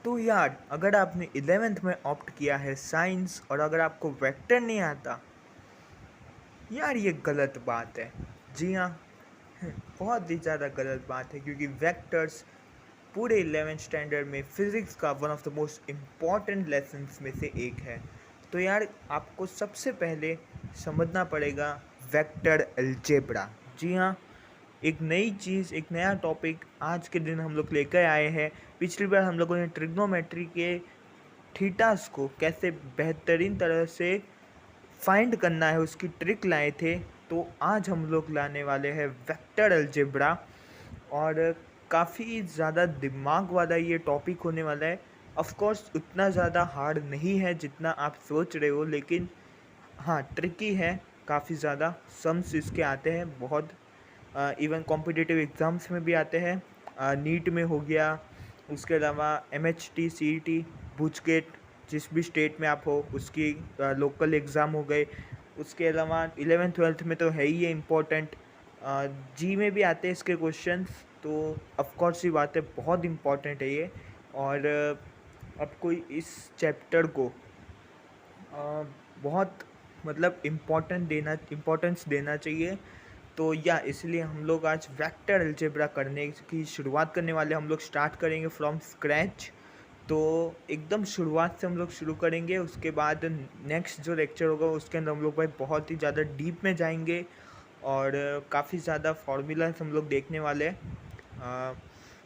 तो यार अगर आपने 11th में ऑप्ट किया है साइंस और अगर आपको वेक्टर नहीं आता, यार ये गलत बात है। जी हाँ, बहुत ही ज़्यादा गलत बात है क्योंकि वेक्टर्स पूरे 11th स्टैंडर्ड में फिज़िक्स का one of the most important lessons में से एक है। तो यार आपको सबसे पहले समझना पड़ेगा वेक्टर अलजेब्रा। जी हाँ, एक नई चीज़, एक नया टॉपिक आज के दिन हम लोग लेकर आए हैं। पिछली बार हम लोगों ने ट्रिग्नोमेट्री के थीटास को कैसे बेहतरीन तरह से फाइंड करना है उसकी ट्रिक लाए थे। तो आज हम लोग लाने वाले हैं वेक्टर अलजेब्रा और काफ़ी ज़्यादा दिमाग वाला ये टॉपिक होने वाला है। ऑफ कोर्स उतना ज़्यादा हार्ड नहीं है जितना आप सोच रहे हो, लेकिन हाँ ट्रिकी है काफ़ी ज़्यादा। सम्स इसके आते हैं बहुत, इवन कॉम्पिटिटिव एग्ज़ाम्स में भी आते हैं। नीट में हो गया, उसके अलावा MHT CET बुचकेट जिस भी स्टेट में आप हो उसकी लोकल एग्ज़ाम हो गए। उसके अलावा 11th 12th में तो है ही ये इम्पोर्टेंट। जी में भी आते हैं इसके क्वेश्चंस, तो ऑफ कोर्स ये बात है बहुत इम्पोर्टेंट है ये। और आपको इस चैप्टर को बहुत मतलब इम्पोर्टेंस देना चाहिए। तो या इसलिए हम लोग आज वेक्टर अलजेब्रा करने की शुरुआत करने वाले। हम लोग स्टार्ट करेंगे फ्रॉम स्क्रैच, तो एकदम शुरुआत से हम लोग शुरू करेंगे। उसके बाद नेक्स्ट जो लेक्चर होगा उसके अंदर हम लोग भाई बहुत ही ज़्यादा डीप में जाएंगे और काफ़ी ज़्यादा फार्मूलाज हम लोग देखने वाले हैं।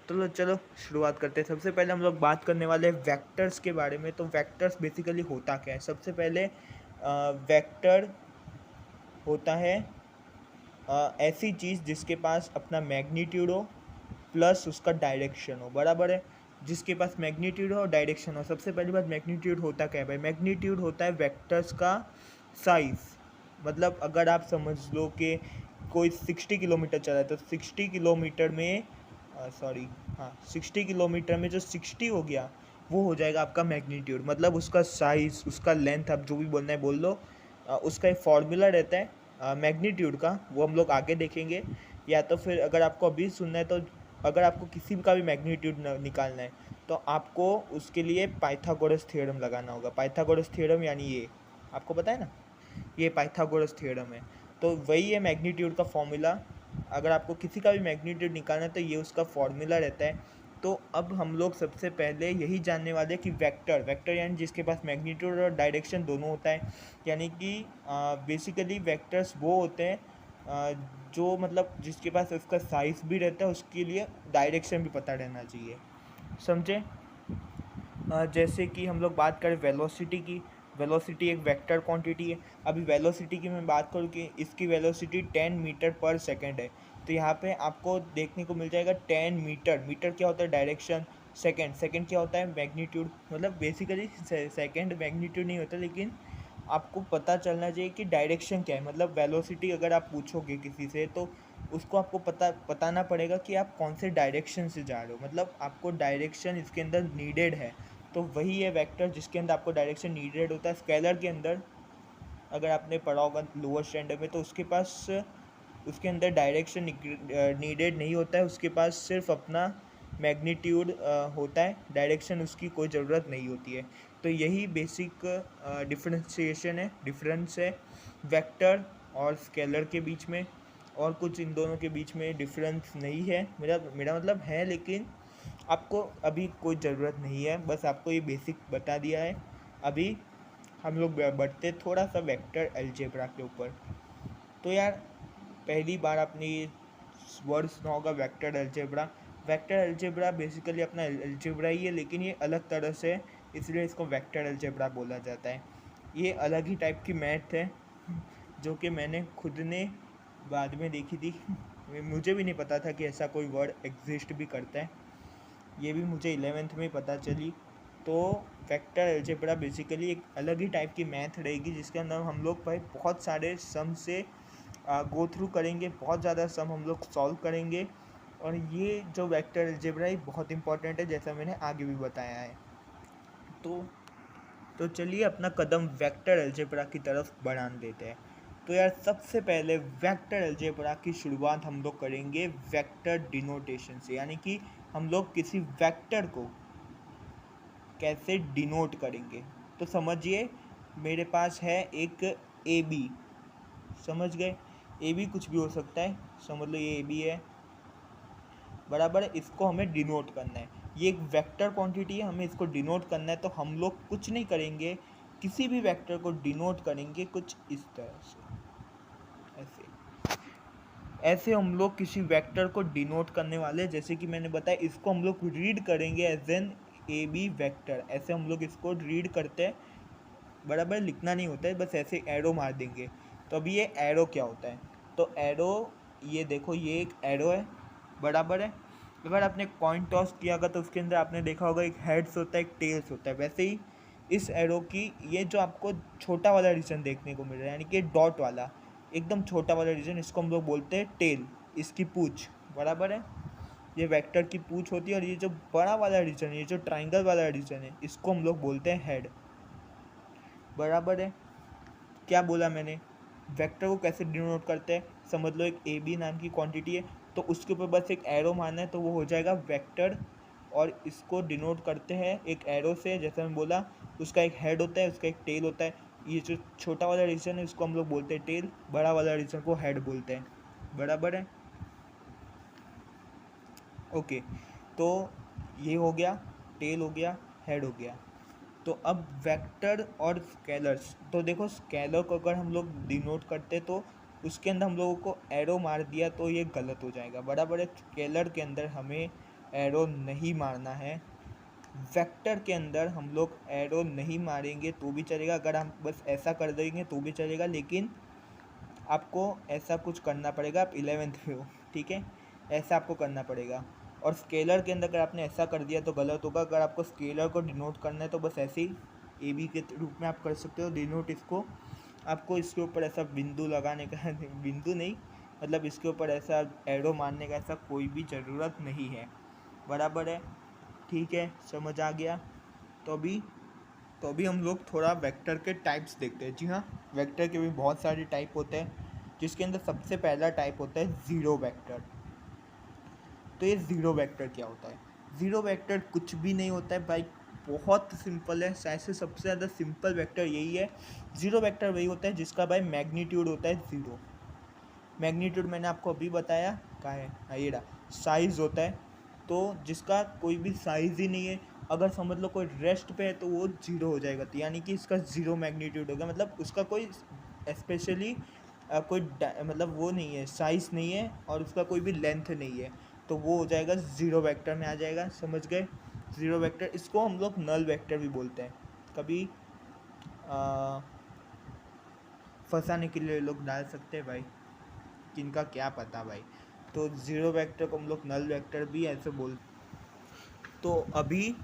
तो चलो शुरुआत करते हैं। सबसे पहले हम लोग बात करने वाले हैं वेक्टर्स के बारे में। तो वेक्टर्स बेसिकली होता क्या है? सबसे पहले वेक्टर होता है ऐसी चीज़ जिसके पास अपना मैग्नीट्यूड हो प्लस उसका डायरेक्शन हो, बराबर है। जिसके पास मैग्नीट्यूड हो और डायरेक्शन हो। सबसे पहली बात, मैग्नीट्यूड होता क्या है भाई? मैग्नीट्यूड होता है वेक्टर्स का साइज। मतलब अगर आप समझ लो कि कोई 60 किलोमीटर चला है तो 60 किलोमीटर में सॉरी हाँ 60 किलोमीटर में जो 60 हो गया वो हो जाएगा आपका मैग्नीट्यूड। मतलब उसका साइज़, उसका लेंथ, आप जो भी बोलना है बोल लो। उसका एक फॉर्मूला रहता है मैग्नीट्यूड का, वो हम लोग आगे देखेंगे। या तो फिर अगर आपको अभी सुनना है तो अगर आपको किसी का भी मैग्नीट्यूड निकालना है तो आपको उसके लिए पाइथागोरस थ्योरम लगाना होगा। पाइथागोरस थ्योरम यानी ये आपको पता है ना, ये पाइथागोरस थ्योरम है। तो वही है मैग्नीट्यूड का फॉर्मूला। अगर आपको किसी का भी मैग्नीट्यूड निकालना है तो ये उसका फॉर्मूला रहता है। तो अब हम लोग सबसे पहले यही जानने वाले हैं कि वेक्टर यानी जिसके पास मैग्नीट्यूड और डायरेक्शन दोनों होता है। यानी कि बेसिकली वेक्टर्स वो होते हैं जो मतलब जिसके पास उसका साइज भी रहता है, उसके लिए डायरेक्शन भी पता रहना चाहिए। समझे? जैसे कि हम लोग बात करें वेलोसिटी की। वेलोसिटी एक वेक्टर क्वांटिटी है। अभी वेलोसिटी की मैं बात करूँ कि इसकी वेलोसिटी 10 मीटर पर सेकंड है। तो यहाँ पे आपको देखने को मिल जाएगा 10 मीटर। मीटर क्या होता है? डायरेक्शन। सेकंड क्या होता है? मैग्नीट्यूड। मतलब बेसिकली सेकंड मैग्नीट्यूड नहीं होता, लेकिन आपको पता चलना चाहिए कि डायरेक्शन क्या है। मतलब वेलोसिटी अगर आप पूछोगे किसी से तो उसको आपको बताना पड़ेगा कि आप कौन से डायरेक्शन से जा रहे हो। मतलब आपको डायरेक्शन इसके अंदर नीडेड है। तो वही है वेक्टर जिसके अंदर आपको डायरेक्शन नीडेड होता है। स्केलर के अंदर अगर आपने पढ़ा होगा लोअर स्टैंडर्ड में तो उसके पास उसके अंदर डायरेक्शन नीडेड नहीं होता है। उसके पास सिर्फ अपना मैग्नीट्यूड होता है, डायरेक्शन उसकी कोई ज़रूरत नहीं होती है। तो यही बेसिक डिफरेंस है वेक्टर और स्केलर के बीच में। और कुछ इन दोनों के बीच में डिफरेंस नहीं है। मेरा मतलब है, लेकिन आपको अभी कोई ज़रूरत नहीं है। बस आपको ये बेसिक बता दिया है। अभी हम लोग बढ़ते थोड़ा सा वेक्टर अलजेब्रा के ऊपर। तो यार पहली बार आपने ये वर्ड सुना होगा vector algebra. Vector algebra basically अपना अलजेब्रा ही है, लेकिन ये अलग तरह से है, इसलिए इसको वेक्टर अलजेब्रा बोला जाता है। ये अलग ही टाइप की मैथ है जो कि मैंने खुद ने बाद में देखी थी। मुझे भी नहीं पता था कि ऐसा कोई वर्ड एग्जिस्ट भी करता है। ये भी मुझे 11th में पता चली। तो वेक्टर अलजेब्रा बेसिकली एक अलग ही टाइप की मैथ रहेगी जिसके अंदर हम लोग भाई बहुत सारे सम से गो थ्रू करेंगे। बहुत ज़्यादा सम हम लोग सॉल्व करेंगे। और ये जो वेक्टर अलजेब्रा है बहुत इंपॉर्टेंट है, जैसा मैंने आगे भी बताया है। तो तो चलिए अपना कदम वेक्टर अलजेब्रा की तरफ बढ़ाने देते हैं। तो यार सबसे पहले वेक्टर अलजेब्रा की शुरुआत हम लोग करेंगे वेक्टर डिनोटेशन से। यानी कि हम लोग किसी वेक्टर को कैसे डिनोट करेंगे। तो समझिए मेरे पास है एक ए बी, समझ गए, ए बी कुछ भी हो सकता है, समझ लो ये ए बी है, बराबर है। इसको हमें डिनोट करना है, ये एक वेक्टर क्वांटिटी है, हमें इसको डिनोट करना है। तो हम लोग कुछ नहीं करेंगे, किसी भी वेक्टर को डिनोट करेंगे कुछ इस तरह से, ऐसे ऐसे हम लोग किसी वेक्टर को डिनोट करने वाले हैं। जैसे कि मैंने बताया, इसको हम लोग रीड करेंगे as an A B vector, ऐसे हम लोग इसको रीड करते हैं, बराबर। लिखना नहीं होता है, बस ऐसे एरो मार देंगे। तो अभी ये एरो क्या होता है, तो एरो, ये देखो ये एक एरो है, बराबर है। अगर आपने कॉइन टॉस किया होगा तो उसके अंदर आपने देखा होगा एक हेड्स होता है, एक टेल्स होता है। वैसे ही इस एरो की ये जो आपको छोटा वाला रीजन देखने को मिल रहा है, यानी कि डॉट वाला एकदम छोटा वाला रीजन, इसको हम लोग बोलते हैं टेल, इसकी पूंछ, बराबर है। ये वेक्टर की पूंछ होती है। और ये जो बड़ा वाला रीजन है, ये जो ट्राइंगल वाला रीजन है, इसको हम लोग बोलते हैं हेड, बराबर है। क्या बोला मैंने, वेक्टर को कैसे डिनोट करते हैं, समझ लो एक ए बी नाम की क्वांटिटी है, तो उसके ऊपर बस एक एरो मारना है तो वो हो जाएगा वेक्टर। और इसको डिनोट करते हैं एक एरो से, जैसे मैं बोला, उसका एक हेड होता है, उसका एक टेल होता है। ये जो छोटा वाला रीजन है उसको हम लोग बोलते हैं टेल, बड़ा वाला रीजन को हेड बोलते हैं, बराबर है। ओके, तो ये हो गया, टेल हो गया, हेड हो गया। तो अब वेक्टर और स्केलर्स, तो देखो स्केलर को अगर हम लोग डिनोट करते तो उसके अंदर हम लोगों को एरो मार दिया तो ये गलत हो जाएगा, बराबर है। स्केलर के अंदर हमें एरो नहीं मारना है, वेक्टर के अंदर हम लोग एरो नहीं मारेंगे तो भी चलेगा, अगर हम बस ऐसा कर देंगे तो भी चलेगा, लेकिन आपको ऐसा कुछ करना पड़ेगा। आप 11th में हो, ठीक है, ऐसा आपको करना पड़ेगा। और स्केलर के अंदर अगर आपने ऐसा कर दिया तो गलत होगा। अगर आपको स्केलर को डिनोट करना है तो बस ऐसे ही ए बी के रूप में आप कर सकते हो डिनोट इसको। आपको इसके ऊपर ऐसा बिंदु लगाने का बिंदु नहीं, मतलब इसके ऊपर ऐसा एरो मारने का ऐसा कोई भी ज़रूरत नहीं है, बराबर है, ठीक है, समझ आ गया। तो अभी हम लोग थोड़ा वेक्टर के टाइप्स देखते हैं। जी हाँ, वेक्टर के भी बहुत सारे टाइप होते हैं, जिसके अंदर सबसे पहला टाइप होता है ज़ीरो वेक्टर। तो ये ज़ीरो वेक्टर क्या होता है, ज़ीरो वेक्टर कुछ भी नहीं होता है भाई, बहुत सिंपल है, शायद से सबसे ज़्यादा सिंपल वेक्टर यही है। ज़ीरो वेक्टर वही होता है जिसका भाई मैग्नीट्यूड होता है ज़ीरो। मैग्नीट्यूड मैंने आपको अभी बताया, कहाँ है, हाँ ये रहा, साइज़ होता है, तो जिसका कोई भी साइज़ ही नहीं है, अगर समझ लो कोई रेस्ट पे है तो वो ज़ीरो हो जाएगा, तो यानी कि इसका ज़ीरो मैग्नीट्यूड होगा, मतलब उसका कोई स्पेशली कोई मतलब वो नहीं है, साइज़ नहीं है, और उसका कोई भी लेंथ नहीं है, तो वो हो जाएगा ज़ीरो वेक्टर में आ जाएगा, समझ गए। ज़ीरो वेक्टर, इसको हम लोग नल वेक्टर भी बोलते हैं, कभी फंसाने के लिए लोग डाल सकते हैं भाई, किनका क्या पता भाई। तो ज़ीरो वेक्टर को हम लोग नल वेक्टर भी ऐसे बोल। तो अभी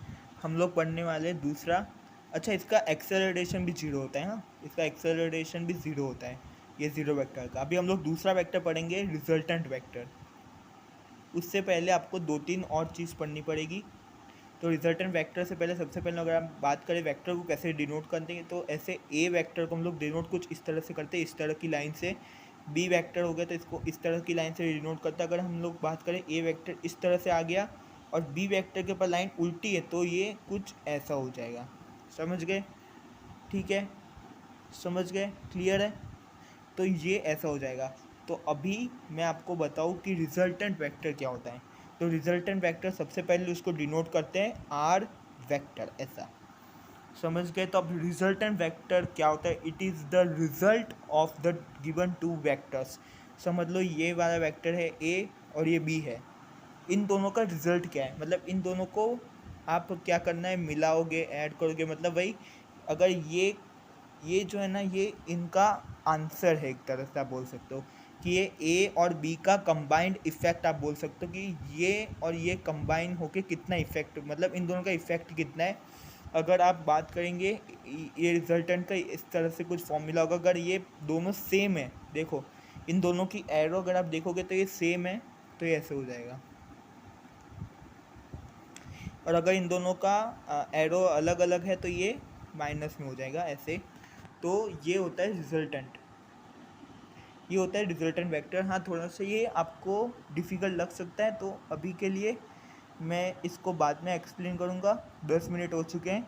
हम लोग पढ़ने वाले दूसरा, अच्छा इसका एक्सेलरेशन भी जीरो होता है, हाँ इसका एक्सेलरेशन भी ज़ीरो होता है, ये ज़ीरो वेक्टर का। अभी हम लोग दूसरा वेक्टर पढ़ेंगे, रिजल्टेंट वेक्टर। उससे पहले आपको दो तीन और चीज़ पढ़नी पड़ेगी। तो रिजल्टेंट वेक्टर से पहले, सबसे पहले अगर हम बात करें वेक्टर को कैसे डिनोट करते हैं, तो ऐसे ए वेक्टर को हम लोग डिनोट कुछ इस तरह से करते हैं, इस तरह की लाइन से। बी वेक्टर हो गया तो इसको इस तरह की लाइन से डिनोट करता है। अगर हम लोग बात करें ए वेक्टर इस तरह से आ गया और बी वेक्टर के ऊपर लाइन उल्टी है तो ये कुछ ऐसा हो जाएगा, समझ गए, ठीक है, समझ गए, क्लियर है। तो ये ऐसा हो जाएगा। तो अभी मैं आपको बताऊँ कि रिजल्टेंट वेक्टर क्या होता है। तो रिजल्टेंट वेक्टर सबसे पहले उसको डिनोट करते हैं आर वेक्टर, ऐसा, समझ गए। तो अब रिजल्टेंट वेक्टर क्या होता है, it is the result of the given two vectors. समझ लो ये वाला वेक्टर है ए और ये बी है, इन दोनों का रिजल्ट क्या है, मतलब इन दोनों को आप क्या करना है, मिलाओगे, ऐड करोगे, मतलब भाई अगर ये जो है ना, ये इनका आंसर है, एक तरह से आप बोल सकते हो कि ये ए और बी का कंबाइंड इफेक्ट, आप बोल सकते हो कि ये और ये कंबाइन होके कितना इफेक्ट, मतलब इन दोनों का इफेक्ट कितना है। अगर आप बात करेंगे ये रिजल्टेंट का इस तरह से कुछ फॉर्मूला होगा, अगर ये दोनों सेम है, देखो इन दोनों की एरो अगर आप देखोगे तो ये सेम है, तो ये ऐसे हो जाएगा। और अगर इन दोनों का एरो अलग अलग है तो ये माइनस में हो जाएगा, ऐसे। तो ये होता है रिजल्टेंट, ये होता है रिजल्टेंट वेक्टर। हाँ थोड़ा सा ये आपको डिफ़िकल्ट लग सकता है, तो अभी के लिए मैं इसको बाद में एक्सप्लेन करूँगा। 10 मिनट हो चुके हैं,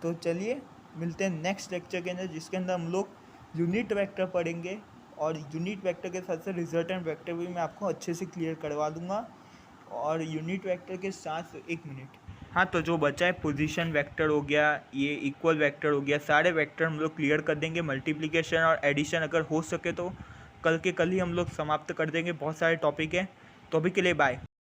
तो चलिए मिलते हैं नेक्स्ट लेक्चर के अंदर, जिसके अंदर हम लोग यूनिट वेक्टर पढ़ेंगे और यूनिट वेक्टर के साथ साथ रिजल्टेंट वेक्टर भी मैं आपको अच्छे से क्लियर करवा दूंगा। और यूनिट वेक्टर के साथ 1 मिनट, हाँ, तो जो बचा है पोजीशन वेक्टर हो गया, ये इक्वल वेक्टर हो गया, सारे वेक्टर हम लोग क्लियर कर देंगे। मल्टीप्लिकेशन और एडिशन अगर हो सके तो कल के कल ही हम लोग समाप्त कर देंगे। बहुत सारे टॉपिक हैं, तो अभी के लिए बाय।